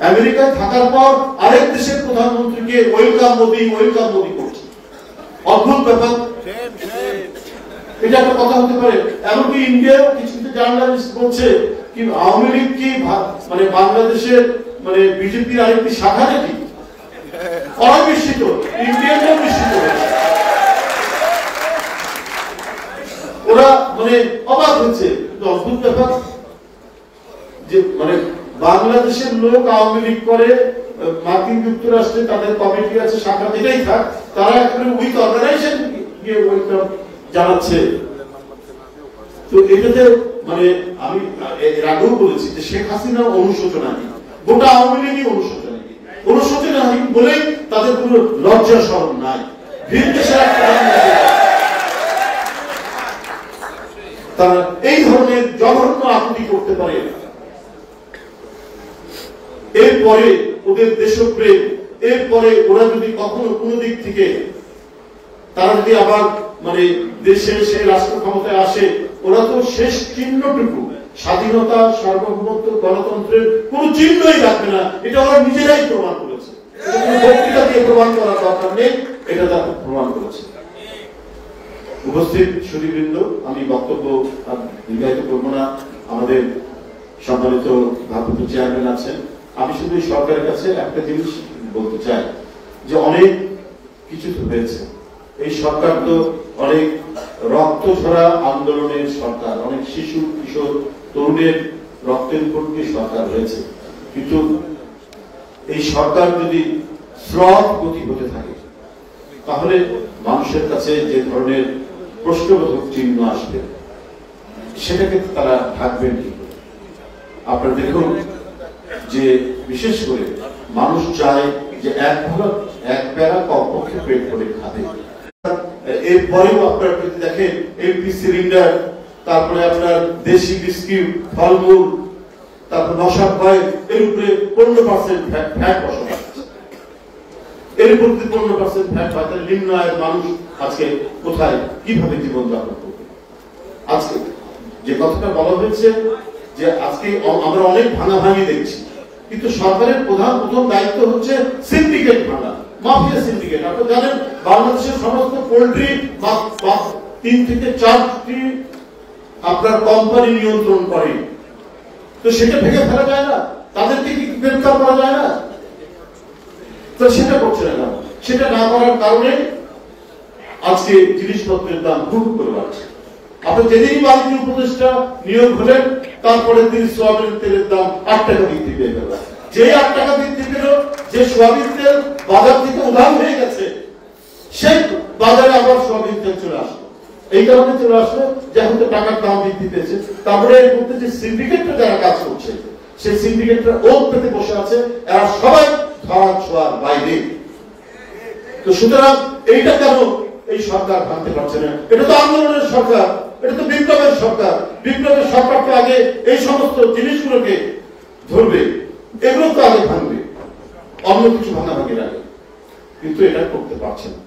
আমেরিকায় থাকার পর আরেক দেশের প্রধানমন্ত্রীকে ওয়েলকাম মোদি করছে। অদ্ভুত ব্যাপার। এটা একটা কথা হতে পারে? এমনকি ইন্ডিয়ার কিছু কিছু জার্নালিস্ট বলছে কি আওয়ামী লীগ কি মানে বাংলাদেশের মানে বিজেপির আরেকটি শাখা নাকি? অবিশ্বিত, ইন্ডিয়ানরাও বিস্মিত হয়েছে। ওরা মানে অবাক হচ্ছে। কিন্তু অদ্ভুত ব্যাপার যে মানে বাংলাদেশের লোক আওয়ামী লীগ করে, মার্কিন যুক্তরাষ্ট্রে তাদের কমিটি আছে, শাখা, এটাই থাক, তারা একেবারে উইথ অর্গানাইজেশন গিয়ে ওয়েলকাম জানাচ্ছে। তো এটাতে মানে আমি এর আগেও বলেছি যে শেখ হাসিনা অনুশোচনাহীন, গোটা আওয়ামী লীগই অনুশোচনাহীন বলেই তাদের কোনো লজ্জা শরম নাই। ভিন দেশের তারা এই ধরনের জঘন্য আকুতি করতে পারে। এরপরে ওদের দেশপ্রেম, এরপরে ওরা যদি কখনো কোনো দিক থেকে তারা যদি আবার মানে দেশে সে রাষ্ট্র ক্ষমতায় আসে, ওরা তো শেষ চিহ্নটুকু স্বাধীনতা, সার্বভৌমত্ব, গণতন্ত্রের কোন চিহ্নই রাখবে না। এটা ওরা নিজেরাই প্রমাণ করেছে। বক্তৃতা দিয়ে প্রমাণ করার দরকার নেই, এটা তারা প্রমাণ করেছে। উপস্থিত সুধীবৃন্দ, আমি বক্তব্য দীর্ঘায়িত করবো না। আমাদের সম্মানিত ভারপ্রাপ্ত চেয়ারম্যান আছেন। আমি শুধু সরকারের কাছে একটা জিনিস বলতে চাই যে অনেক কিছু তো হয়েছে। এই সরকার তো অনেক রক্ত ঝরা আন্দোলনের সরকার, অনেক শিশু কিশোর তরুণের রক্তের উপর দিয়ে সরকার হয়েছে। কিন্তু এই সরকার যদি স্রব গতি হতে থাকে তাহলে মানুষের কাছে যে ধরনের প্রশ্নবোধক চিহ্ন আসবে সেটাকে তারা থাকবেন কি করে? আপনারা দেখুন যে বিশেষ করে মানুষ চায় যে এক বেলা কমপক্ষে পেট করে খাবে। এরপরেও আপনারা যদি দেখেন এলপি সিলিন্ডার, তারপরে আপনার দেশি বিস্কিট, ফলমূল, তারপর মশার ভয়, এর উপরে 15% ভ্যাট বসানো আছে। এর উপর 15% ভ্যাট হয়, তাহলে নিম্ন আয়ের মানুষ আজকে কোথায় কিভাবে জীবনযাপন করবে? আজকে যে কথাটা বলা হয়েছে যে আজকে আমরা অনেক ভাঙাভাঙি দেখছি, কিন্তু সরকারের প্রথম দায়িত্ব হচ্ছে সিন্ডিকেট ভাঙা, মাফিয়া সিন্ডিকেট। আপনারা জানেন বাংলাদেশের সমস্ত পোল্ট্রি 3 থেকে 4টি আপনার কোম্পানি নিয়ন্ত্রণ করে। তো সেটা ভেঙে ফেলা যায় না? তাদেরকে কি গ্রেফতার করা যায় না? তো সেটা করছে না। সেটা না করার কারণে আজকে জিনিসপত্রের দাম খুব করে বাড়ছে। আপনার যেদিনই বাণিজ্য উপদেষ্টা নিয়োগ হলেন, তারপরে তিনি সোয়াবিন তেলের দাম 8 টাকা বৃদ্ধি পেয়ে গেল। যে 8 টাকা বৃদ্ধি পেল, যে সোয়াবিন তেল বাজার থেকে উধাও হয়ে গেছে, সেই বাজারে আবার সোয়াবিন তেল চলে আসলো। এই কারণে চলে আসলো যে এখন তো টাকার দাম বৃদ্ধি পেয়েছে। তারপরে এর মধ্যে যে সিন্ডিকেটটা যারা কাজ করছে, সেই সিন্ডিকেটটা ওত পেতে বসে আছে, এরা সবাই ধরা ছোঁয়ার বাইরে। তো সুতরাং এইটা কেন এই সরকার ভাঙতে পারছে না? এটা তো আন্দোলনের সরকার, এটা তো বিপ্লবের সরকার। বিপ্লবের সরকারকে আগে এই সমস্ত জিনিসগুলোকে ধরবে, এগুলো তো আগে ভাঙবে, অন্য কিছু ভাঙাভাঙির আগে। কিন্তু এটা করতে পারছে না।